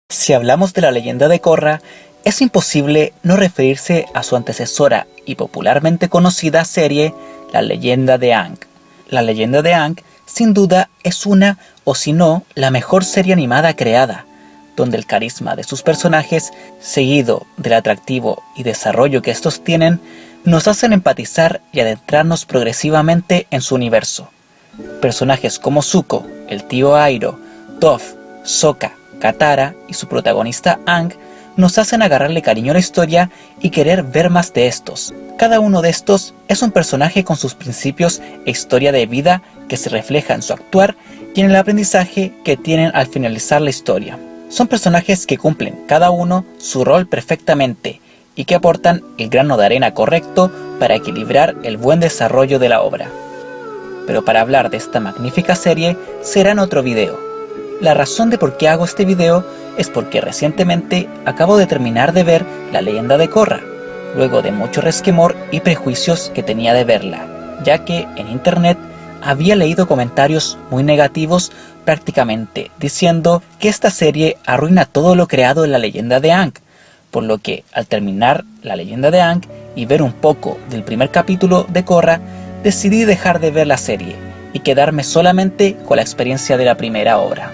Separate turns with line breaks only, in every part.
Si hablamos de la leyenda de Korra, es imposible no referirse a su antecesora y popularmente conocida serie, La Leyenda de Aang. La Leyenda de Aang, sin duda, es una, o si no, la mejor serie animada creada, donde el carisma de sus personajes, seguido del atractivo y desarrollo que estos tienen, nos hacen empatizar y adentrarnos progresivamente en su universo. Personajes como Zuko, el tío Airo, Toph, Sokka, Katara y su protagonista Aang nos hacen agarrarle cariño a la historia y querer ver más de estos. Cada uno de estos es un personaje con sus principios e historia de vida que se refleja en su actuar y en el aprendizaje que tienen al finalizar la historia. Son personajes que cumplen cada uno su rol perfectamente y que aportan el grano de arena correcto para equilibrar el buen desarrollo de la obra. Pero para hablar de esta magnífica serie será en otro video. La razón de por qué hago este video es porque recientemente acabo de terminar de ver La Leyenda de Korra, luego de mucho resquemor y prejuicios que tenía de verla, ya que en internet había leído comentarios muy negativos prácticamente diciendo que esta serie arruina todo lo creado en La Leyenda de Aang, por lo que al terminar La Leyenda de Aang y ver un poco del primer capítulo de Korra, decidí dejar de ver la serie y quedarme solamente con la experiencia de la primera obra.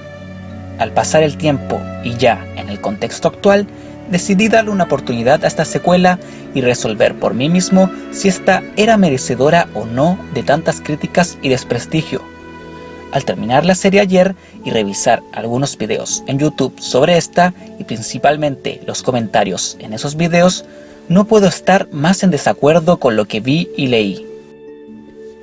Al pasar el tiempo y ya en el contexto actual, decidí darle una oportunidad a esta secuela y resolver por mí mismo si esta era merecedora o no de tantas críticas y desprestigio. Al terminar la serie ayer y revisar algunos videos en YouTube sobre esta y principalmente los comentarios en esos videos, no puedo estar más en desacuerdo con lo que vi y leí.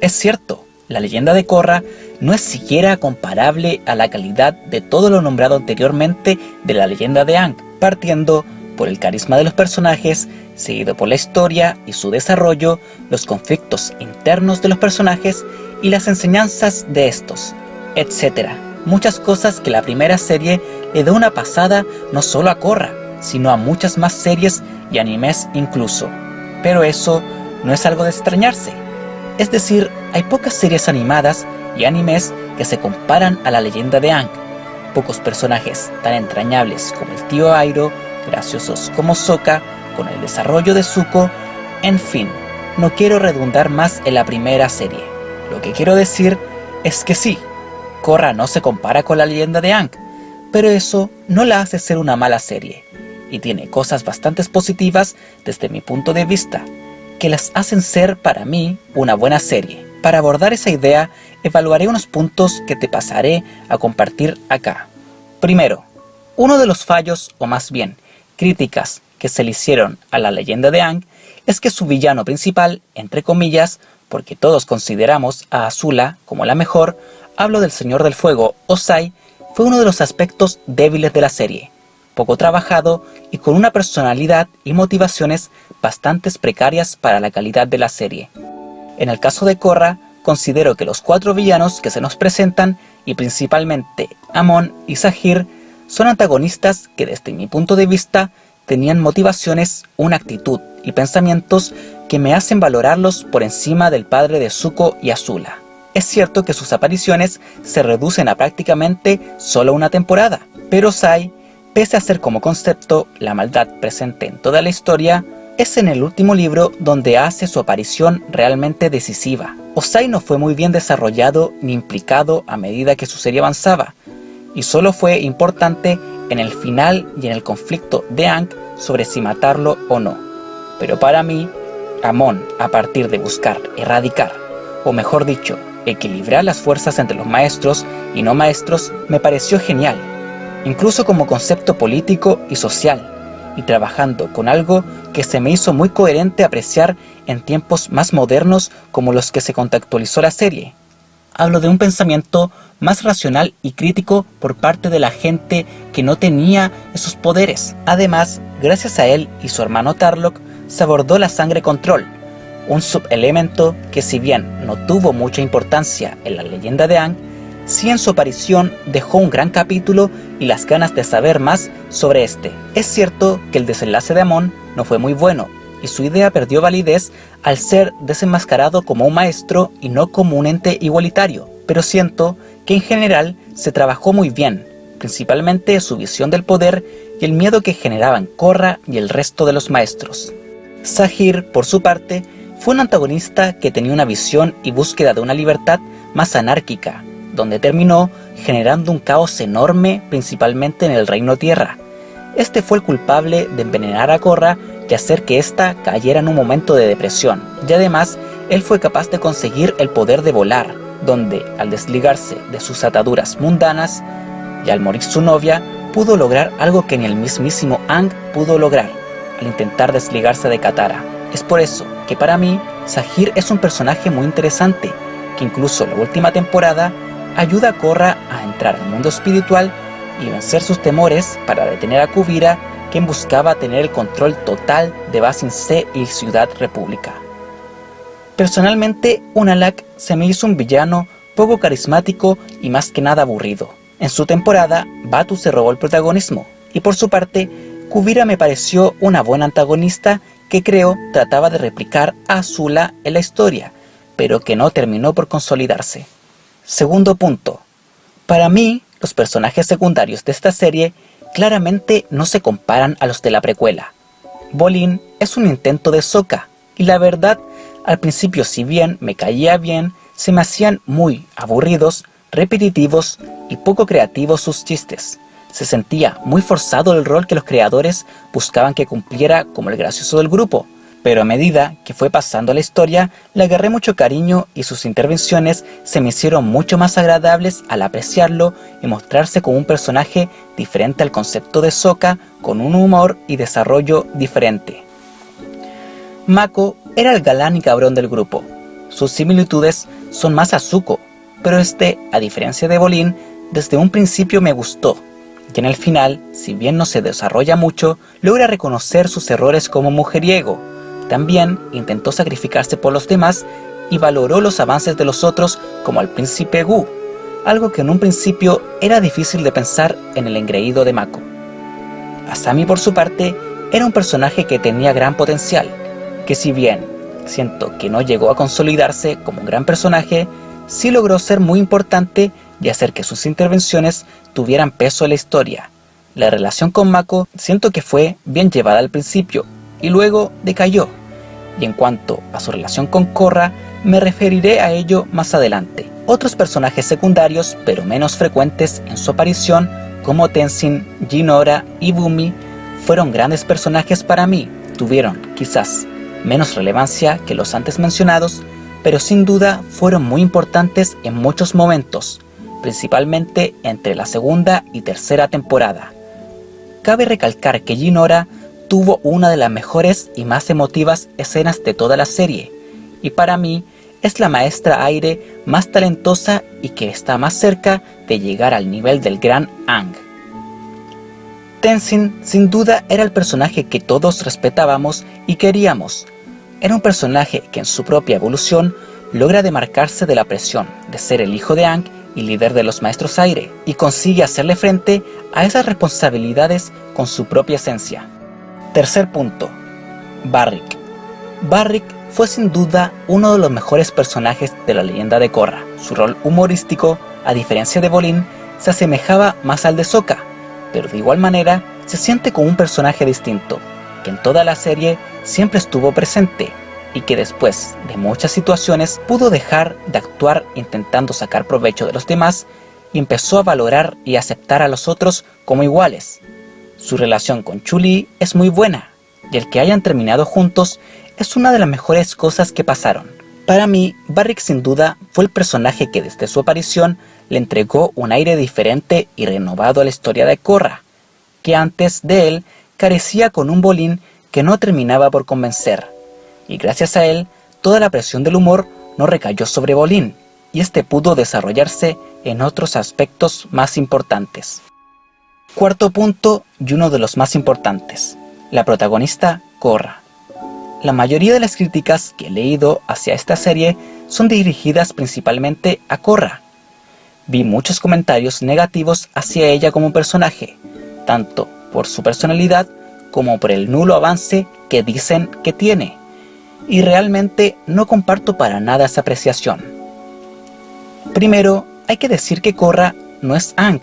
Es cierto, La Leyenda de Korra no es siquiera comparable a la calidad de todo lo nombrado anteriormente de La Leyenda de Aang, partiendo por el carisma de los personajes, seguido por la historia y su desarrollo, los conflictos internos de los personajes y las enseñanzas de estos, etc. Muchas cosas que la primera serie le da una pasada no solo a Korra, sino a muchas más series y animes incluso. Pero eso no es algo de extrañarse. Es decir, hay pocas series animadas y animes que se comparan a La Leyenda de Aang. Pocos personajes tan entrañables como el tío Airo, graciosos como Sokka, con el desarrollo de Zuko, en fin, no quiero redundar más en la primera serie. Lo que quiero decir es que sí, Korra no se compara con La Leyenda de Aang, pero eso no la hace ser una mala serie, y tiene cosas bastante positivas desde mi punto de vista, que las hacen ser para mí una buena serie. Para abordar esa idea, evaluaré unos puntos que te pasaré a compartir acá. Primero, uno de los fallos, o más bien, críticas que se le hicieron a La Leyenda de Aang es que su villano principal, entre comillas, porque todos consideramos a Azula como la mejor, hablo del Señor del Fuego, Ozai, fue uno de los aspectos débiles de la serie, poco trabajado y con una personalidad y motivaciones bastante precarias para la calidad de la serie. En el caso de Korra, considero que los 4 villanos que se nos presentan, y principalmente Amon y Sahir, son antagonistas que desde mi punto de vista tenían motivaciones, una actitud y pensamientos que me hacen valorarlos por encima del padre de Zuko y Azula. Es cierto que sus apariciones se reducen a prácticamente solo una temporada, pero Ozai, pese a ser como concepto la maldad presente en toda la historia, es en el último libro donde hace su aparición realmente decisiva. Ozai no fue muy bien desarrollado ni implicado a medida que su serie avanzaba, y solo fue importante en el final y en el conflicto de Aang sobre si matarlo o no. Pero para mí, Amon, a partir de buscar erradicar, o mejor dicho, equilibrar las fuerzas entre los maestros y no maestros, me pareció genial, incluso como concepto político y social, y trabajando con algo que se me hizo muy coherente apreciar en tiempos más modernos como los que se contextualizó la serie. Hablo de un pensamiento más racional y crítico por parte de la gente que no tenía esos poderes. Además, gracias a él y su hermano Tarlok, se abordó la sangre control, un subelemento que si bien no tuvo mucha importancia en La Leyenda de Aang, sí en su aparición dejó un gran capítulo y las ganas de saber más sobre este. Es cierto que el desenlace de Amon no fue muy bueno y su idea perdió validez al ser desenmascarado como un maestro y no como un ente igualitario, pero siento que en general se trabajó muy bien, principalmente su visión del poder y el miedo que generaban Korra y el resto de los maestros. Saheer, por su parte, fue un antagonista que tenía una visión y búsqueda de una libertad más anárquica, donde terminó generando un caos enorme principalmente en el Reino Tierra. Este fue el culpable de envenenar a Korra y hacer que ésta cayera en un momento de depresión, y además él fue capaz de conseguir el poder de volar, donde al desligarse de sus ataduras mundanas y al morir su novia, pudo lograr algo que ni el mismísimo Aang pudo lograr, al intentar desligarse de Katara. Es por eso que para mí, Saheer es un personaje muy interesante, que incluso en la última temporada ayuda a Korra a entrar al mundo espiritual y vencer sus temores para detener a Kuvira, quien buscaba tener el control total de Ba Sing Se y Ciudad República. Personalmente, Unalaq se me hizo un villano poco carismático y más que nada aburrido. En su temporada, Batu se robó el protagonismo, y por su parte, Kuvira me pareció una buena antagonista que creo trataba de replicar a Azula en la historia, pero que no terminó por consolidarse. Segundo punto. Para mí, los personajes secundarios de esta serie claramente no se comparan a los de la precuela. Bolin es un intento de Sokka, y la verdad, al principio si bien me caía bien, se me hacían muy aburridos, repetitivos y poco creativos sus chistes. Se sentía muy forzado el rol que los creadores buscaban que cumpliera como el gracioso del grupo, pero a medida que fue pasando la historia, le agarré mucho cariño y sus intervenciones se me hicieron mucho más agradables al apreciarlo y mostrarse como un personaje diferente al concepto de Sokka, con un humor y desarrollo diferente. Mako era el galán y cabrón del grupo. Sus similitudes son más a Zuko, pero a diferencia de Bolin, desde un principio me gustó, y en el final, si bien no se desarrolla mucho, logra reconocer sus errores como mujeriego. También intentó sacrificarse por los demás y valoró los avances de los otros, como al príncipe Gu, algo que en un principio era difícil de pensar en el engreído de Mako. Asami, por su parte, era un personaje que tenía gran potencial, que si bien siento que no llegó a consolidarse como un gran personaje, sí logró ser muy importante y hacer que sus intervenciones tuvieran peso en la historia. La relación con Mako siento que fue bien llevada al principio y luego decayó. Y en cuanto a su relación con Korra, me referiré a ello más adelante. Otros personajes secundarios, pero menos frecuentes en su aparición, como Tenzin, Jinora y Bumi, fueron grandes personajes para mí. Tuvieron, quizás, menos relevancia que los antes mencionados, pero sin duda fueron muy importantes en muchos momentos, principalmente entre la segunda y tercera temporada. Cabe recalcar que Jinora tuvo una de las mejores y más emotivas escenas de toda la serie, y para mí es la maestra aire más talentosa y que está más cerca de llegar al nivel del gran Aang. Tenzin sin duda era el personaje que todos respetábamos y queríamos. Era un personaje que en su propia evolución logra demarcarse de la presión de ser el hijo de Aang y líder de los maestros aire, y consigue hacerle frente a esas responsabilidades con su propia esencia. Tercer punto, Barrick. Barrick fue sin duda uno de los mejores personajes de la leyenda de Korra. Su rol humorístico, a diferencia de Bolin, se asemejaba más al de Sokka, pero de igual manera se siente como un personaje distinto, que en toda la serie siempre estuvo presente y que después de muchas situaciones pudo dejar de actuar intentando sacar provecho de los demás y empezó a valorar y aceptar a los otros como iguales. Su relación con Chu-Li es muy buena, y el que hayan terminado juntos es una de las mejores cosas que pasaron. Para mí, Barrick sin duda fue el personaje que desde su aparición le entregó un aire diferente y renovado a la historia de Korra, que antes de él carecía con un Bolin que no terminaba por convencer, y gracias a él, toda la presión del humor no recayó sobre Bolin, y pudo desarrollarse en otros aspectos más importantes. Cuarto punto, y uno de los más importantes, la protagonista Korra. La mayoría de las críticas que he leído hacia esta serie son dirigidas principalmente a Korra. Vi muchos comentarios negativos hacia ella como personaje, tanto por su personalidad como por el nulo avance que dicen que tiene, y realmente no comparto para nada esa apreciación. Primero, hay que decir que Korra no es Aang,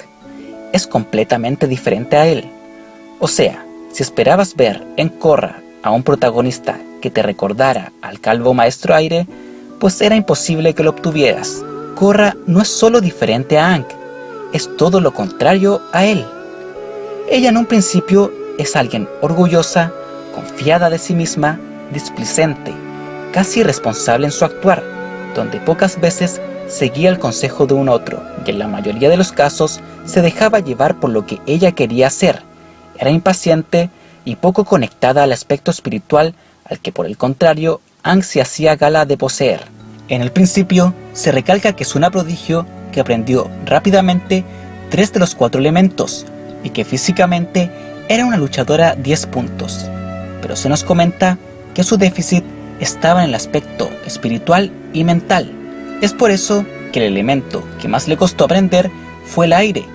es completamente diferente a él. O sea, si esperabas ver en Korra a un protagonista que te recordara al calvo maestro aire, pues era imposible que lo obtuvieras. Korra no es solo diferente a Aang, es todo lo contrario a él. Ella en un principio es alguien orgullosa, confiada de sí misma, displicente, casi irresponsable en su actuar, donde pocas veces seguía el consejo de un otro y en la mayoría de los casos se dejaba llevar por lo que ella quería hacer. Era impaciente y poco conectada al aspecto espiritual al que por el contrario Aang se hacía gala de poseer. En el principio se recalca que es una prodigio que aprendió rápidamente 3 de los 4 elementos y que físicamente era una luchadora 10 puntos, pero se nos comenta que su déficit estaba en el aspecto espiritual y mental. Es por eso que el elemento que más le costó aprender fue el aire,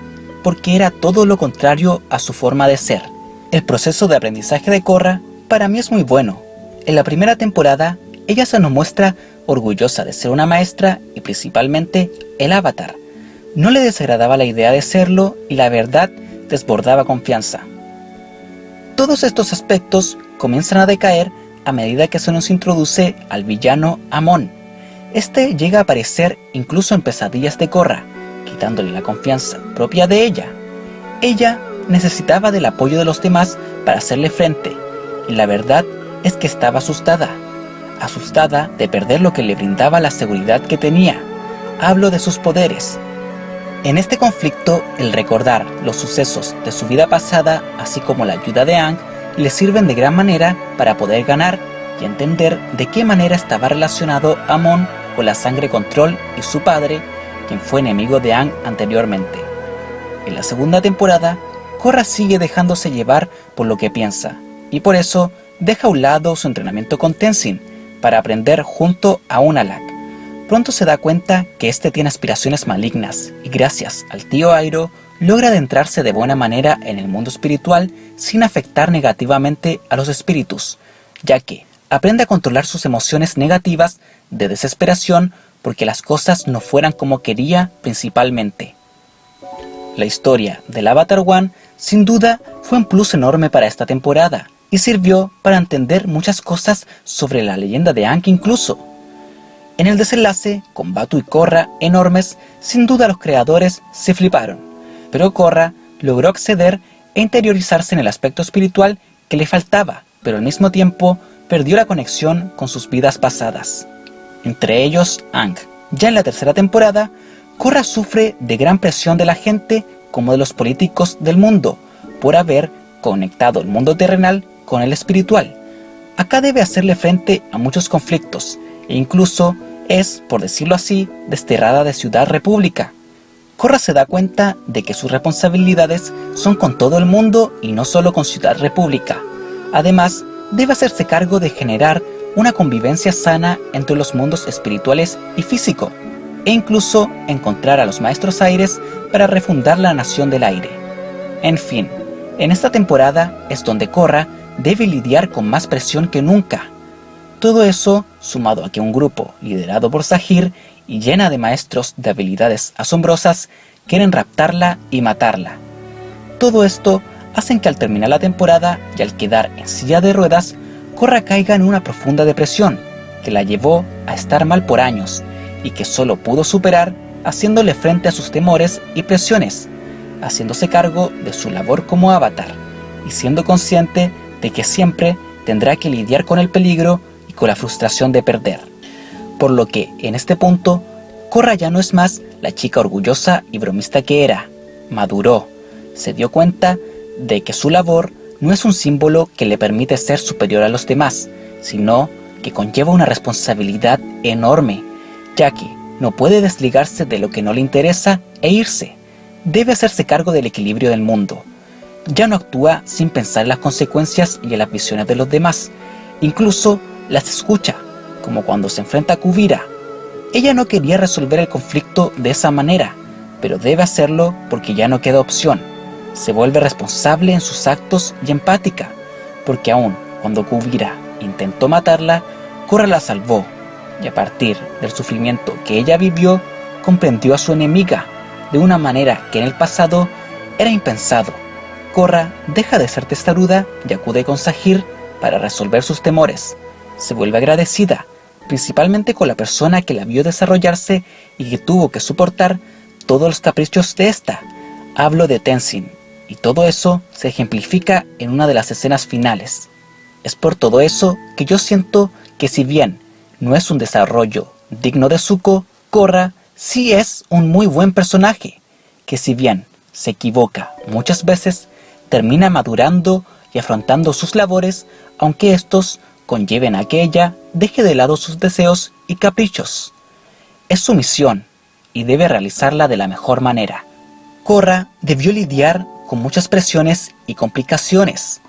porque era todo lo contrario a su forma de ser. El proceso de aprendizaje de Korra para mí es muy bueno. En la primera temporada, ella se nos muestra orgullosa de ser una maestra y principalmente el avatar. No le desagradaba la idea de serlo y la verdad desbordaba confianza. Todos estos aspectos comienzan a decaer a medida que se nos introduce al villano Amon. Este llega a aparecer incluso en pesadillas de Korra, quitándole la confianza propia de ella. Ella necesitaba del apoyo de los demás para hacerle frente, y la verdad es que estaba asustada de perder lo que le brindaba la seguridad que tenía. Hablo de sus poderes. En este conflicto, el recordar los sucesos de su vida pasada, así como la ayuda de Aang, le sirven de gran manera para poder ganar y entender de qué manera estaba relacionado Amon con la sangre control y su padre, quien fue enemigo de Aang anteriormente. En la segunda temporada, Korra sigue dejándose llevar por lo que piensa, y por eso deja a un lado su entrenamiento con Tenzin para aprender junto a Unalaq. Pronto se da cuenta que este tiene aspiraciones malignas y gracias al tío Iroh logra adentrarse de buena manera en el mundo espiritual sin afectar negativamente a los espíritus, ya que aprende a controlar sus emociones negativas de desesperación porque las cosas no fueran como quería principalmente. La historia del Avatar One sin duda fue un plus enorme para esta temporada y sirvió para entender muchas cosas sobre la leyenda de Aang incluso. En el desenlace, con Batuu y Korra enormes, sin duda los creadores se fliparon, pero Korra logró acceder e interiorizarse en el aspecto espiritual que le faltaba, pero al mismo tiempo perdió la conexión con sus vidas pasadas, entre ellos Aang. Ya en la tercera temporada, Korra sufre de gran presión de la gente como de los políticos del mundo por haber conectado el mundo terrenal con el espiritual. Acá debe hacerle frente a muchos conflictos e incluso es, por decirlo así, desterrada de Ciudad República. Korra se da cuenta de que sus responsabilidades son con todo el mundo y no solo con Ciudad República. Además, debe hacerse cargo de generar una convivencia sana entre los mundos espirituales y físico, e incluso encontrar a los Maestros Aires para refundar la Nación del Aire. En fin, en esta temporada es donde Korra debe lidiar con más presión que nunca. Todo eso, sumado a que un grupo liderado por Saheer y llena de maestros de habilidades asombrosas, quieren raptarla y matarla. Todo esto hacen que al terminar la temporada y al quedar en silla de ruedas, Korra caiga en una profunda depresión que la llevó a estar mal por años y que solo pudo superar haciéndole frente a sus temores y presiones, haciéndose cargo de su labor como avatar y siendo consciente de que siempre tendrá que lidiar con el peligro y con la frustración de perder. Por lo que, en este punto, Korra ya no es más la chica orgullosa y bromista que era. Maduró, se dio cuenta de que su labor no es un símbolo que le permite ser superior a los demás, sino que conlleva una responsabilidad enorme, ya que no puede desligarse de lo que no le interesa e irse. Debe hacerse cargo del equilibrio del mundo. Ya no actúa sin pensar en las consecuencias y en las visiones de los demás. Incluso las escucha, como cuando se enfrenta a Kuvira. Ella no quería resolver el conflicto de esa manera, pero debe hacerlo porque ya no queda opción. Se vuelve responsable en sus actos y empática, porque aun cuando Kuvira intentó matarla, Korra la salvó, y a partir del sufrimiento que ella vivió, comprendió a su enemiga de una manera que en el pasado era impensado. Korra deja de ser testaruda y acude con Saheer para resolver sus temores. Se vuelve agradecida, principalmente con la persona que la vio desarrollarse y que tuvo que soportar todos los caprichos de esta. Hablo de Tenzin, y todo eso se ejemplifica en una de las escenas finales. Es por todo eso que yo siento que si bien no es un desarrollo digno de Zuko, Korra sí es un muy buen personaje, que si bien se equivoca muchas veces, termina madurando y afrontando sus labores, aunque estos conlleven a que ella deje de lado sus deseos y caprichos. Es su misión y debe realizarla de la mejor manera. Korra debió lidiar con muchas presiones y complicaciones.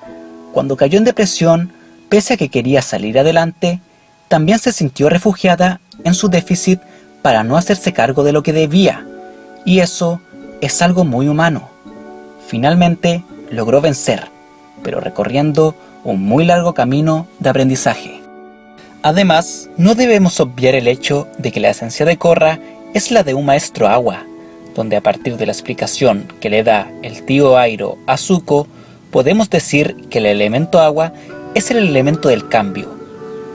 Cuando cayó en depresión, pese a que quería salir adelante, también se sintió refugiada en su déficit para no hacerse cargo de lo que debía, y eso es algo muy humano. Finalmente logró vencer, pero recorriendo un muy largo camino de aprendizaje. Además, no debemos obviar el hecho de que la esencia de Korra es la de un maestro agua, donde a partir de la explicación que le da el tío Iroh a Zuko, podemos decir que el elemento agua es el elemento del cambio,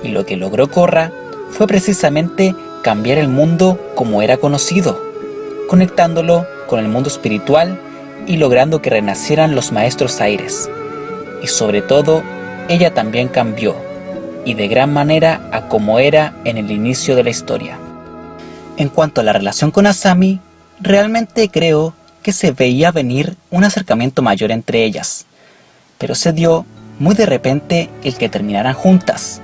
y lo que logró Korra fue precisamente cambiar el mundo como era conocido, conectándolo con el mundo espiritual y logrando que renacieran los maestros aires. Y sobre todo, ella también cambió, y de gran manera a como era en el inicio de la historia. En cuanto a la relación con Asami, realmente creo que se veía venir un acercamiento mayor entre ellas, pero se dio muy de repente el que terminaran juntas.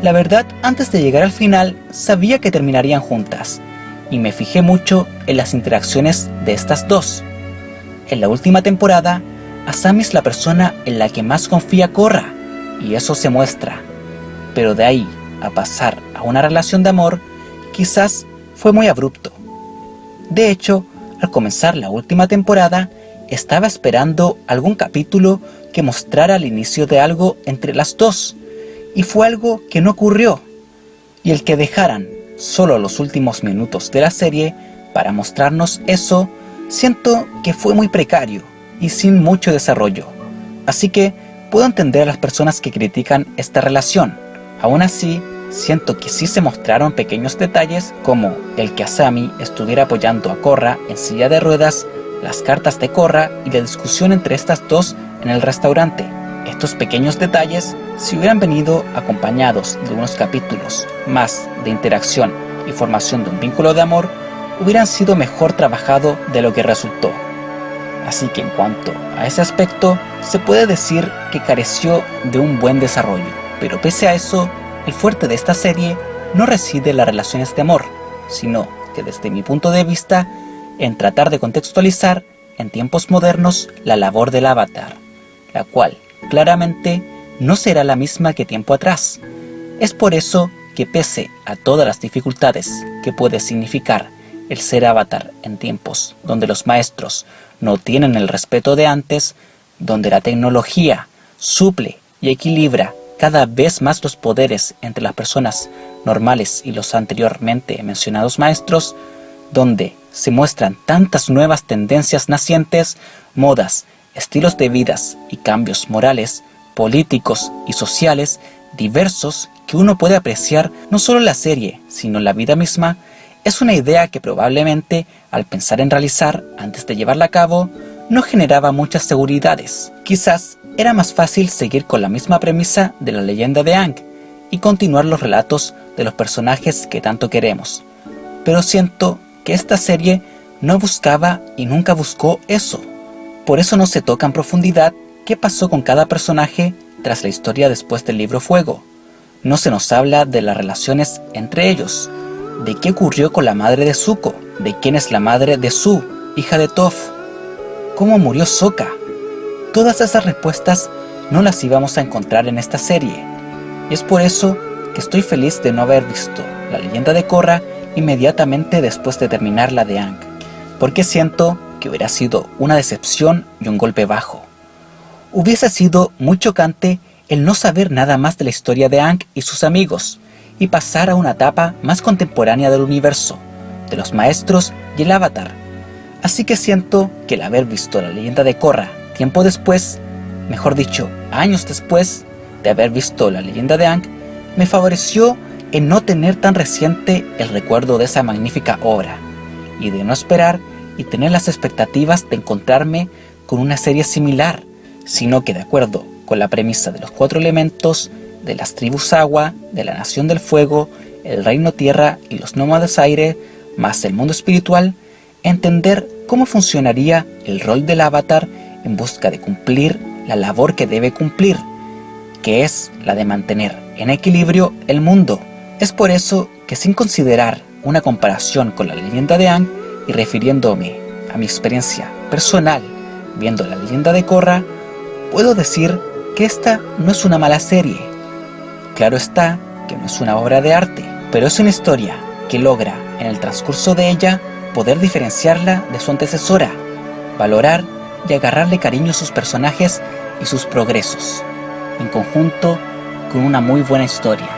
La verdad, antes de llegar al final, sabía que terminarían juntas, y me fijé mucho en las interacciones de estas dos. En la última temporada, Asami es la persona en la que más confía Korra, y eso se muestra. Pero de ahí a pasar a una relación de amor, quizás fue muy abrupto. De hecho, al comenzar la última temporada, estaba esperando algún capítulo que mostrara el inicio de algo entre las dos, y fue algo que no ocurrió. Y el que dejaran solo los últimos minutos de la serie para mostrarnos eso, siento que fue muy precario y sin mucho desarrollo. Así que puedo entender a las personas que critican esta relación. Aún así, siento que sí se mostraron pequeños detalles como el que Asami estuviera apoyando a Korra en silla de ruedas, las cartas de Korra y la discusión entre estas dos en el restaurante. Estos pequeños detalles, si hubieran venido acompañados de unos capítulos más de interacción y formación de un vínculo de amor, hubieran sido mejor trabajado de lo que resultó. Así que en cuanto a ese aspecto, se puede decir que careció de un buen desarrollo. Pero pese a eso, el fuerte de esta serie no reside en las relaciones de amor, sino que desde mi punto de vista, en tratar de contextualizar en tiempos modernos la labor del avatar, la cual claramente no será la misma que tiempo atrás. Es por eso que pese a todas las dificultades que puede significar el ser avatar en tiempos donde los maestros no tienen el respeto de antes, donde la tecnología suple y equilibra cada vez más los poderes entre las personas normales y los anteriormente mencionados maestros, donde se muestran tantas nuevas tendencias nacientes, modas, estilos de vidas y cambios morales, políticos y sociales diversos que uno puede apreciar no solo en la serie, sino en la vida misma, es una idea que probablemente, al pensar en realizar antes de llevarla a cabo, no generaba muchas seguridades. Quizás era más fácil seguir con la misma premisa de la leyenda de Aang y continuar los relatos de los personajes que tanto queremos. Pero siento que esta serie no buscaba y nunca buscó eso. Por eso no se toca en profundidad qué pasó con cada personaje tras la historia después del libro Fuego. No se nos habla de las relaciones entre ellos, de qué ocurrió con la madre de Zuko, de quién es la madre de Su, hija de Toph, cómo murió Sokka. Todas esas respuestas no las íbamos a encontrar en esta serie, y es por eso que estoy feliz de no haber visto la leyenda de Korra inmediatamente después de terminar la de Aang, porque siento que hubiera sido una decepción y un golpe bajo. Hubiese sido muy chocante el no saber nada más de la historia de Aang y sus amigos, y pasar a una etapa más contemporánea del universo, de los maestros y el avatar. Así que siento que el haber visto La Leyenda de Korra tiempo después, mejor dicho, años después de haber visto La Leyenda de Aang, me favoreció en no tener tan reciente el recuerdo de esa magnífica obra, y de no esperar y tener las expectativas de encontrarme con una serie similar, sino que de acuerdo con la premisa de los 4 elementos, de las tribus agua, de la nación del fuego, el reino tierra y los nómadas aire, más el mundo espiritual, entender cómo funcionaría el rol del avatar en busca de cumplir la labor que debe cumplir, que es la de mantener en equilibrio el mundo. Es por eso que, sin considerar una comparación con La Leyenda de Aang y refiriéndome a mi experiencia personal viendo La Leyenda de Korra, puedo decir que esta no es una mala serie. Claro está que no es una obra de arte, pero es una historia que logra, en el transcurso de ella, poder diferenciarla de su antecesora, valorar y agarrarle cariño a sus personajes y sus progresos, en conjunto con una muy buena historia.